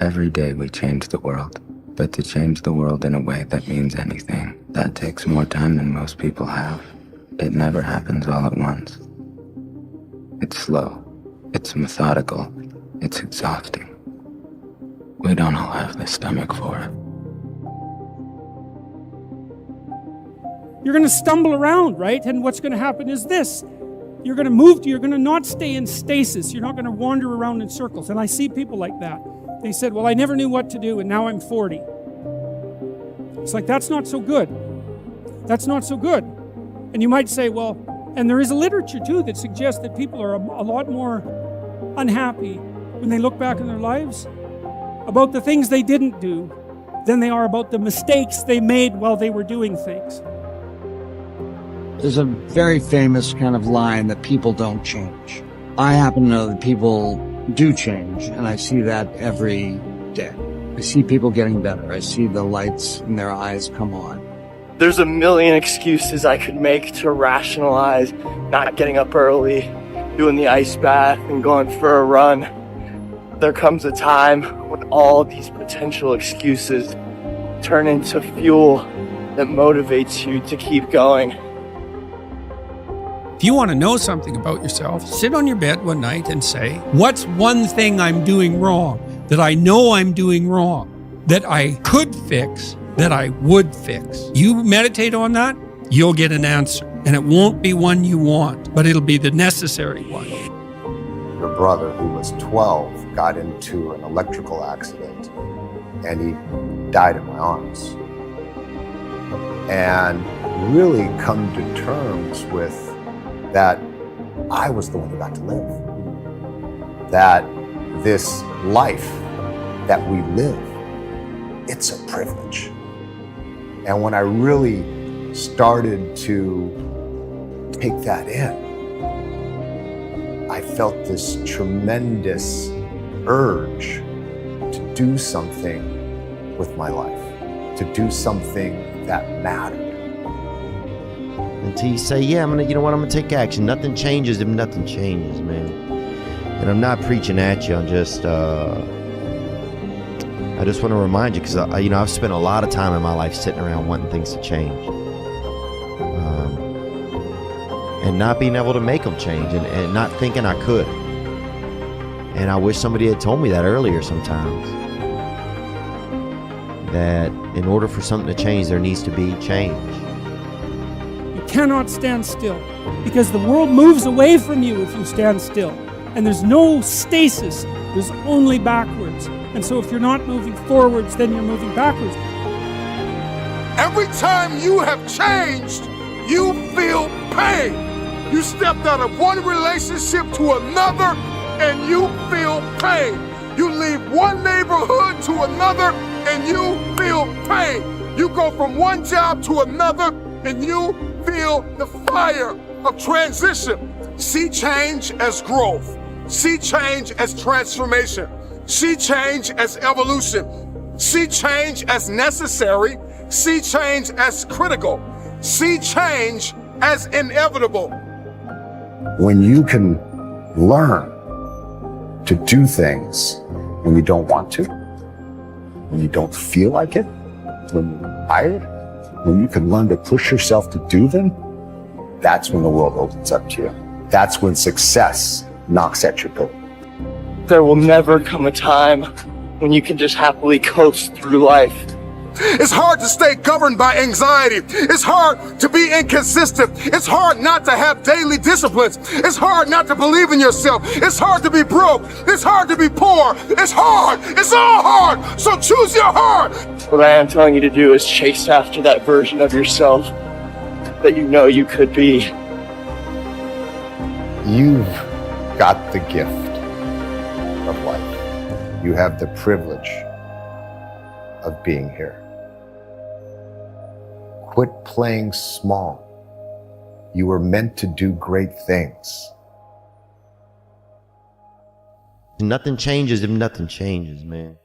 Every day we change the world, but to change the world in a way that means anything, that takes more time than most people have. It never happens all at once. It's slow, it's methodical, it's exhausting. We don't all have the stomach for it. You're going to stumble around, right? And what's going to happen is this. You're going to move, you're going to not stay in stasis. You're not going to wander around in circles. And I see people like that. They said, well, I never knew what to do, and now I'm 40. It's like, that's not so good. That's not so good. And you might say, well, and there is a literature too that suggests that people are a lot more unhappy when they look back in their lives about the things they didn't do than they are about the mistakes they made while they were doing things. There's a very famous kind of line that people don't change. I happen to know that people do change, and I see that every day. I see people getting better. I see the lights in their eyes come on. There's a million excuses I could make to rationalize not getting up early, doing the ice bath, and going for a run. There comes a time when all these potential excuses turn into fuel that motivates you to keep going. If you want to know something about yourself, sit on your bed one night and say, what's one thing I'm doing wrong, that I know I'm doing wrong, that I could fix, that I would fix? You meditate on that, you'll get an answer. And it won't be one you want, but it'll be the necessary one. Your brother, who was 12, got into an electrical accident and he died in my arms. And really come to terms with that I was the one who got to live. That this life that we live, it's a privilege. And when I really started to take that in, I felt this tremendous urge to do something with my life, to do something that mattered. Until you say, yeah, I'm gonna take action. Nothing changes if nothing changes, man. And I'm not preaching at you. I just want to remind you, because I've spent a lot of time in my life sitting around wanting things to change, and not being able to make them change, and not thinking I could. And I wish somebody had told me that earlier sometimes. That in order for something to change, there needs to be change. Cannot stand still, because the world moves away from you if you stand still, and there's no stasis, there's only backwards. And so if you're not moving forwards, then you're moving backwards. Every time you have changed, you feel pain. You stepped out of one relationship to another and you feel pain. You leave one neighborhood to another and you feel pain. You go from one job to another and you feel the fire of transition. See change as growth. See change as transformation. See change as evolution. See change as necessary. See change as critical. See change as inevitable. When you can learn to do things when you don't want to, when you don't feel like it, when you're tired, when you can learn to push yourself to do them, that's when the world opens up to you. That's when success knocks at your door. There will never come a time when you can just happily coast through life. It's hard to stay governed by anxiety. It's hard to be inconsistent. It's hard not to have daily disciplines. It's hard not to believe in yourself. It's hard to be broke. It's hard to be poor. It's hard. It's all hard. So choose your heart. What I am telling you to do is chase after that version of yourself that you know you could be. You've got the gift of life. You have the privilege of being here. Quit playing small. You were meant to do great things. Nothing changes if nothing changes, man.